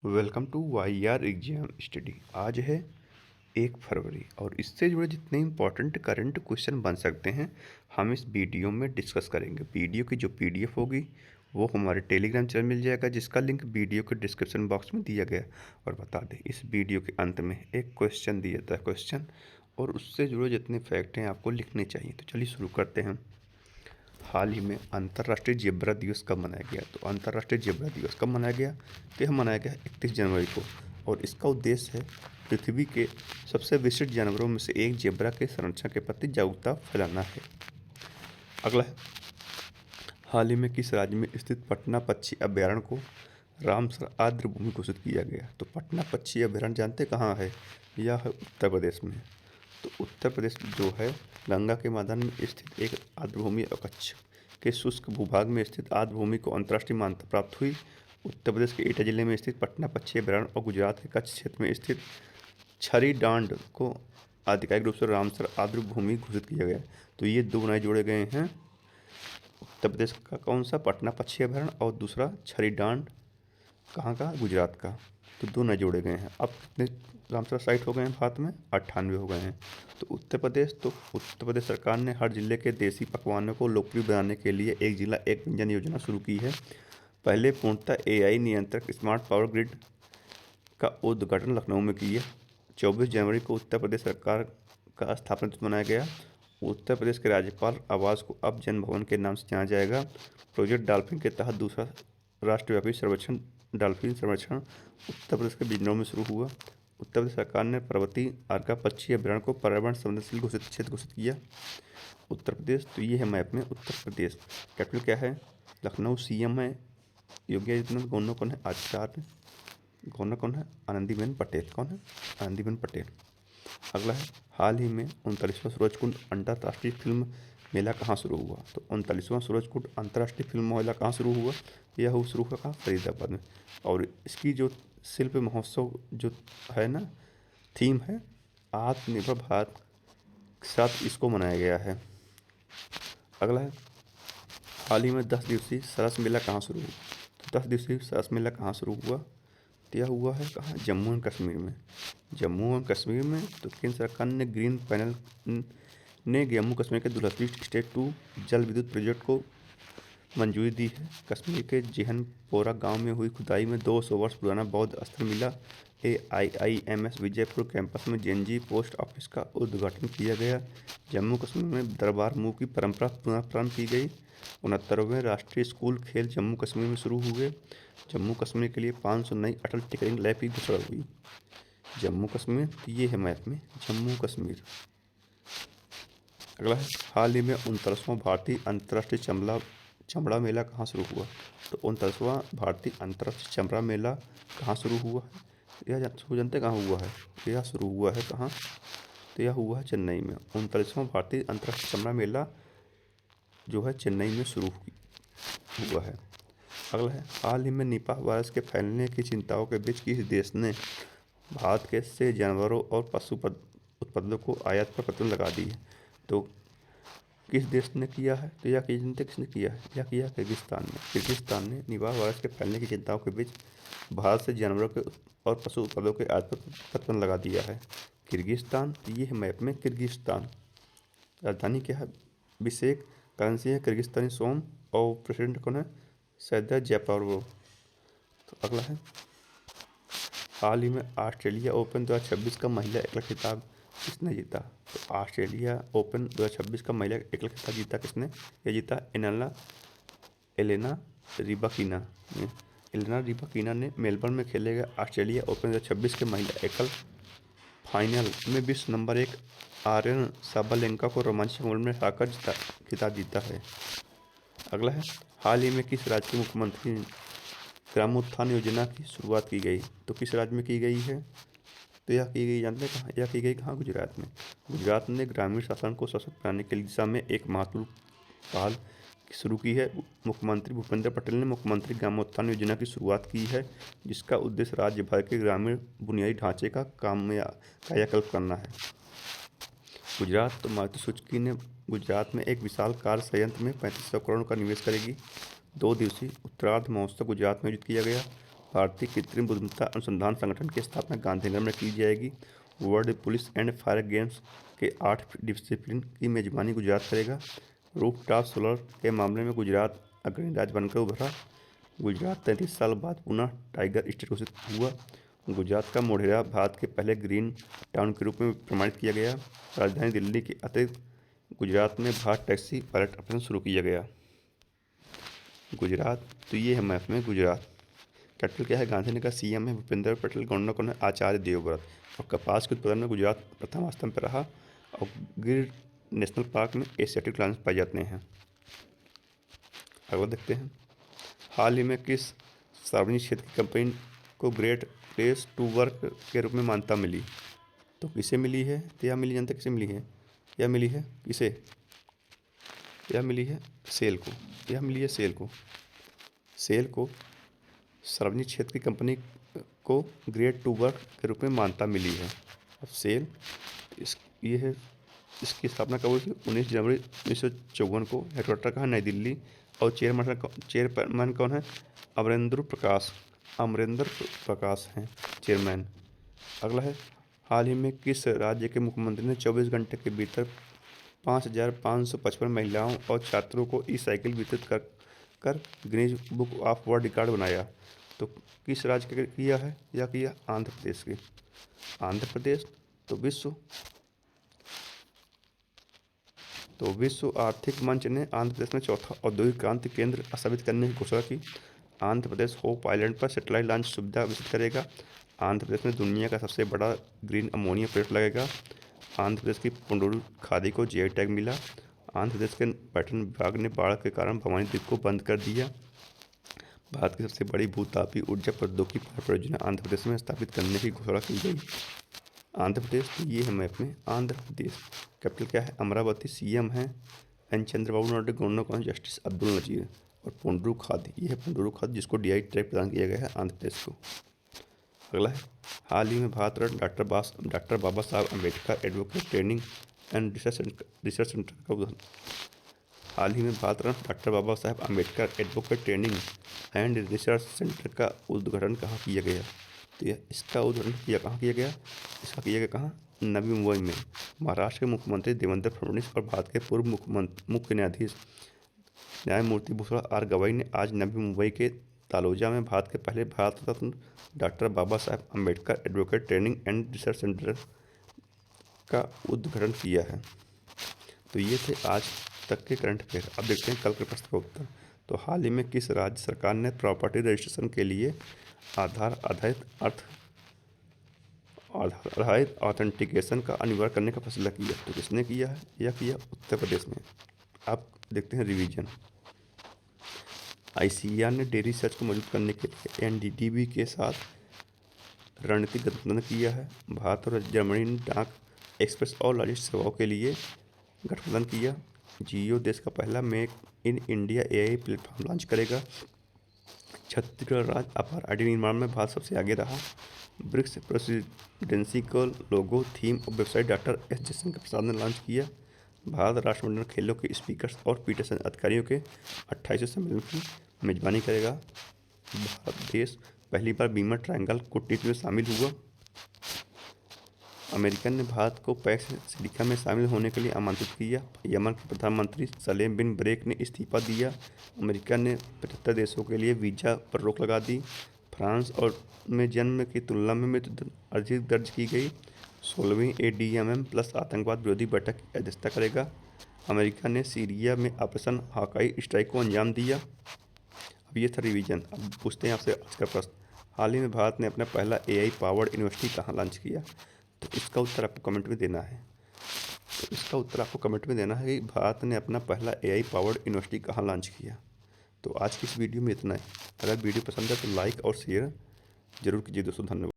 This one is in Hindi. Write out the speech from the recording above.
Welcome to Y R exam study. आज है 1 फरवरी और इससे जुड़े जितने इम्पोर्टेंट करंट क्वेश्चन बन सकते हैं हम इस वीडियो में डिस्कस करेंगे। वीडियो की जो पीडीएफ होगी वो हमारे टेलीग्राम चैनल मिल जाएगा, जिसका लिंक वीडियो के डिस्क्रिप्शन बॉक्स में दिया गया। और बता दें, इस वीडियो के अंत में एक क्वेश्चन दिया था क्वेश्चन, और उससे जुड़े जितने फैक्ट हैं आपको लिखने चाहिए। तो चलिए शुरू करते हैं। हाल ही में अंतर्राष्ट्रीय जेब्रा दिवस कब मनाया गया? तो अंतर्राष्ट्रीय जेब्रा दिवस कब मनाया गया? तो यह मनाया गया 31 जनवरी को, और इसका उद्देश्य है पृथ्वी के सबसे विशिष्ट जानवरों में से एक जेब्रा के संरक्षण के प्रति जागरूकता फैलाना है। अगला है, हाल ही में किस राज्य में स्थित पटना पक्षी अभ्यारण्य को रामसर आर्द्र भूमि घोषित किया गया? तो पटना पक्षी अभ्यारण्य जानते कहाँ है? यह है उत्तर प्रदेश में। तो उत्तर प्रदेश जो है गंगा के मैदान में स्थित एक आर्द्रभूमि अवकक्ष के शुष्क भूभाग में स्थित आर्द्रभूमि को अंतर्राष्ट्रीय मान्यता प्राप्त हुई। उत्तर प्रदेश के एटा जिले में स्थित पटना पक्षी अभ्यारण्य और गुजरात के कच्छ क्षेत्र में स्थित छरी डांड को आधिकारिक रूप से रामसर आर्द्रभूमि घोषित किया गया। तो ये दो नए जोड़े गए हैं। उत्तर प्रदेश का कौन सा? पटना पक्षी अभ्यारण्य, और दूसरा छरी डांड कहाँ का? गुजरात का। तो दो नए जोड़े गए हैं। अब कितने रामसर साइट हो गए हैं भारत में? 98 हो गए हैं। तो उत्तर प्रदेश सरकार ने हर जिले के देसी पकवानों को लोकप्रिय बनाने के लिए एक जिला एक व्यंजन योजना शुरू की है। पहले पूर्णतः एआई नियंत्रक स्मार्ट पावर ग्रिड का उद्घाटन लखनऊ में किया। 24 जनवरी को उत्तर प्रदेश सरकार का स्थापना दिवस मनाया गया। उत्तर प्रदेश के राज्यपाल आवास को अब जन भवन के नाम से जाना जाएगा। प्रोजेक्ट डॉल्फिन के तहत दूसरा राष्ट्रव्यापी सर्वेक्षण डॉल्फिन संरक्षण उत्तर प्रदेश के बिजनौर में शुरू हुआ। उत्तर प्रदेश सरकार ने पर्वतीय अर्का पक्षी अभ्यारण्य को पर्यावरण संवेदनशील क्षेत्र घोषित किया। उत्तर प्रदेश, तो ये है मैप में उत्तर प्रदेश। कैपिटल क्या है? लखनऊ। सीएम है योगी आदित्यनाथ। गवर्नर कौन है? आचार्य। गवर्नर कौन है? आनंदीबेन पटेल। कौन है? आनंदीबेन पटेल। अगला है, हाल ही में 39वां सूरजकुंड अंतर्राष्ट्रीय फिल्म मेला कहाँ शुरू हुआ? तो 39वां सूरजकुंड अंतर्राष्ट्रीय फिल्म मेला कहाँ शुरू हुआ? यह शुरू हुआ कहाँ? फरीदाबाद में। और इसकी जो शिल्प महोत्सव जो है ना, थीम है आत्मनिर्भर भारत के साथ इसको मनाया गया है। अगला है, हाल ही में 10 दिवसीय सरस मेला कहाँ शुरू हुआ? तो 10 दिवसीय सरस मेला कहाँ शुरू हुआ? तो यह हुआ है कहाँ? जम्मू एंड कश्मीर में। जम्मू एंड कश्मीर में। तो केंद्र सरकार ने ग्रीन पैनल ने जम्मू कश्मीर के दुलहत्ती स्टेट 2 जल विद्युत प्रोजेक्ट को मंजूरी दी है। कश्मीर के जिहनपोरा गांव में हुई खुदाई में 200 वर्ष पुराना बौद्ध अस्त्र मिला। AIIMS विजयपुर कैंपस में जेएनजी पोस्ट ऑफिस का उद्घाटन किया गया। जम्मू कश्मीर में दरबार मूव की परंपरा पुनः प्रारंभ की गई। 69वें राष्ट्रीय स्कूल खेल जम्मू कश्मीर में शुरू हुए। जम्मू कश्मीर के लिए 500 नई अटल टिकरिंग लैब की घोषणा हुई। जम्मू कश्मीर, तो ये है मैप में जम्मू कश्मीर। अगला है, हाल ही में 39वां भारतीय अंतर्राष्ट्रीय चमड़ा मेला कहाँ शुरू हुआ? तो 39वां भारतीय अंतर्राष्ट्रीय चमड़ा मेला कहाँ शुरू हुआ है? यह जानते कहाँ हुआ है? यह शुरू हुआ है कहाँ? तो यह हुआ है चेन्नई में। 39वां भारतीय अंतर्राष्ट्रीय चमड़ा मेला जो है चेन्नई में शुरू हुआ है। अगला है, हाल ही में निपाह वायरस के फैलने की चिंताओं के बीच किस देश ने भारत के से जानवरों और पशु उत्पादों को आयात पर प्रतिबंध लगा दी है? तो किस देश ने किया है? तो यह जानते किसने किया है? यह किया किर्गिस्तान ने। किर्गिस्तान ने निपाह वायरस के फैलने की चिंताओं के बीच भारत से जानवरों के और पशु उत्पादों के आयात पर प्रतिबंध लगा दिया है। किर्गिस्तान, ये है मैप में किर्गिस्तान। राजधानी क्या है? बिश्केक। करेंसी है किर्गिस्तानी सोम, और प्रेसिडेंट कौन है? सैयद जैपारोव। तो अगला है, हाल ही में ऑस्ट्रेलिया ओपन 2026 का महिला एकल खिताब किसने जीता? तो ऑस्ट्रेलिया ओपन 2026 का महिला एकल खिताब जीता किसने? यह जीता एलेना रिबाकिना ने। एलेना रिबाकिना ने मेलबर्न में खेले गए ऑस्ट्रेलिया ओपन 2026 के महिला एकल फाइनल में विश्व नंबर 1 आर्यन साबालेंका को रोमांचक मुकाबले में हराकर खिताब जीता है। अगला है, हाल ही में किस राज्य के मुख्यमंत्री ग्रामोत्थान योजना की शुरुआत की गई? तो किस राज्य में की गई है? तो यह की गई जानते हैं कहाँ? यह की गई कहाँ? गुजरात में। गुजरात ने ग्रामीण शासन को सशक्त बनाने की दिशा में एक महत्वपूर्ण पहल शुरू की है। मुख्यमंत्री भूपेंद्र पटेल ने मुख्यमंत्री ग्रामोत्थान योजना की शुरुआत की है, जिसका उद्देश्य राज्य भर के ग्रामीण बुनियादी ढांचे का कायाकल्प करना है। गुजरात, तो मारुति सुजुकी ने गुजरात में एक विशाल कार संयंत्र में 3500 करोड़ का निवेश करेगी। 2 दिवसीय उत्तरार्ध महोत्सव गुजरात में आयोजित किया गया। भारतीय कृत्रिम बुद्धिमत्ता अनुसंधान संगठन की स्थापना गांधीनगर में की जाएगी। World police and fire games के 8 डिसिप्लिन की मेजबानी गुजरात करेगा। रूफटॉप सोलर के मामले में गुजरात अग्रणी राज्य बनकर उभरा। गुजरात 33 साल बाद पुनः टाइगर स्टेट घोषित हुआ। गुजरात का मोढेरा भारत के पहले ग्रीन टाउन के रूप में प्रमाणित किया गया। राजधानी दिल्ली के अतिरिक्त गुजरात में भारत टैक्सी पायलट ऑपरेशन शुरू किया गया। गुजरात, तो ये है मैप में गुजरात। कैपिटल क्या है? गांधीनगर। सीएम है भूपेंद्र पटेल। गवर्नर कौन है? आचार्य देवव्रत। और कपास के उत्पादन में गुजरात प्रथम स्थान पर रहा। और गिर नेशनल पार्क में एशियाटिक लायंस पाए जाते हैं। अगला देखते हैं, हाल ही में किस सार्वजनिक क्षेत्र की कंपनी को ग्रेट प्लेस टू वर्क के रूप में मान्यता मिली? तो किसे मिली है? तो यह मिली, जनता किसे मिली है? यह मिली है किसे? यह मिली है सेल को। यह मिली है सेल को। सेल को सार्वजनिक क्षेत्र की कंपनी को ग्रेट टू वर्क के रूप में मान्यता मिली है। अब सेल ये है, इसकी स्थापना कब हुई थी? 19 जनवरी 1954 को। हेडक्वार्टर कहाँ? नई दिल्ली। और चेयरमैन कौन है? अमरेंद्र प्रकाश हैं चेयरमैन। अगला है, हाल ही में किस राज्य के मुख्यमंत्री ने 24 घंटे के भीतर 5,555 महिलाओं और छात्रों को ई साइकिल वितरित कर Guinness book of world record बनाया? तो किस राज्य के किया है? या किया आंध्र प्रदेश के। आंध्र प्रदेश। तो विश्व आर्थिक मंच ने आंध्र प्रदेश में चौथा औद्योगिक क्रांति केंद्र स्थापित करने की घोषणा की। आंध्र प्रदेश होप आइलैंड पर सैटेलाइट लॉन्च सुविधा विकसित करेगा। आंध्र प्रदेश में दुनिया का सबसे बड़ा ग्रीन अमोनिया प्रोजेक्ट लगेगा। आंध्र प्रदेश की पुंडूरू खादी को जीआई टैग मिला। आंध्र प्रदेश के पर्यटन विभाग ने बाढ़ के कारण भवानी द्वीप को बंद कर दिया। भारत की सबसे बड़ी भूतापी ऊर्जा प्रौद्योगिकी परियोजना आंध्र प्रदेश में स्थापित करने की घोषणा की गई। आंध्र प्रदेश, तो ये है मैप में आंध्र प्रदेश। कैपिटल क्या है? अमरावती। सीएम है एन चंद्रबाबू नायडू। गवर्नर कौन? जस्टिस अब्दुल नजीर। और पुंडरू खादी, ये है पुंडरू खादी जिसको डीआई टैग प्रदान किया गया है आंध्र प्रदेश को। अगला है, हाल ही में Bharat Ratna doctor Baba Saheb Ambedkar advocate training and research centre का उद्घाटन। हाल ही में Bharat Ratna doctor Baba Saheb Ambedkar advocate training and research centre का उद्घाटन कहाँ किया गया? तो इसका उद्घाटन कहाँ किया गया? इसका किया गया कहाँ? नवी मुंबई में। महाराष्ट्र के मुख्यमंत्री देवेंद्र फडणवीस और भारत के पूर्व मुख्य न्यायाधीश न्यायमूर्ति भूषण आर गवई ने आज नवी मुंबई के तालोजा में भारत के पहले Bharat Ratna doctor Baba Saheb Ambedkar advocate training and research centre का उद्घाटन किया है। तो ये थे आज तक के करंट अफेयर। अब देखते हैं कल के प्रश्न का उत्तर। तो हाल ही में किस राज्य सरकार ने प्रॉपर्टी रजिस्ट्रेशन के लिए आधार आधारित ऑथेंटिकेशन का अनिवार्य करने का फैसला किया? तो किसने किया है? यह किया उत्तर प्रदेश में। आप देखते हैं रिवीजन। आईसीएआर ने डेयरी रिसर्च को मजबूत करने के लिए एनडीडीबी के साथ रणनीतिक गठबंधन किया है। भारत और जर्मनी ने डाक एक्सप्रेस और लॉजिस्टिक सेवाओं के लिए गठबंधन किया। जियो देश का पहला make in India AI platform launch करेगा। छत्तीसगढ़ राज्य आभार आईडी निर्माण में भारत सबसे आगे रहा। ब्रिक्स प्रेसिडेंसी का लोगो, थीम और website doctor S Jaishankar Prasad ने लॉन्च किया। भारत राष्ट्रमंडल खेलों के स्पीकर्स और पीठासीन अधिकारियों के 28वें सम्मेलन की मेजबानी करेगा। भारत देश पहली बार बीमा ट्रायंगल कूटनीति में शामिल हुआ। अमेरिका ने भारत को पैक्स सिलिका में शामिल होने के लिए आमंत्रित किया। यमन के प्रधानमंत्री सलेम बिन ब्रेक ने इस्तीफा दिया। अमेरिका ने 75 देशों के लिए वीज़ा पर रोक लगा दी। फ्रांस और में जन्म की तुलना में मृत्यु अधिक दर्ज की गई। 16वीं ADMM प्लस आतंकवाद विरोधी बैठक की अध्यक्षता करेगा। अमेरिका ने सीरिया में ऑपरेशन हॉकाई स्ट्राइक को अंजाम दिया। अब ये था रिवीजन। अब पूछते हैं आपसे आज का प्रश्न, हाल ही में भारत ने अपना पहला AI पावर्ड यूनिवर्सिटी कहाँ लॉन्च किया? तो इसका उत्तर आपको कमेंट में देना है। कि भारत ने अपना पहला AI पावर्ड यूनिवर्सिटी कहाँ लॉन्च किया। तो आज की इस वीडियो में इतना है। अगर वीडियो पसंद है तो लाइक और शेयर जरूर कीजिए दोस्तों। धन्यवाद।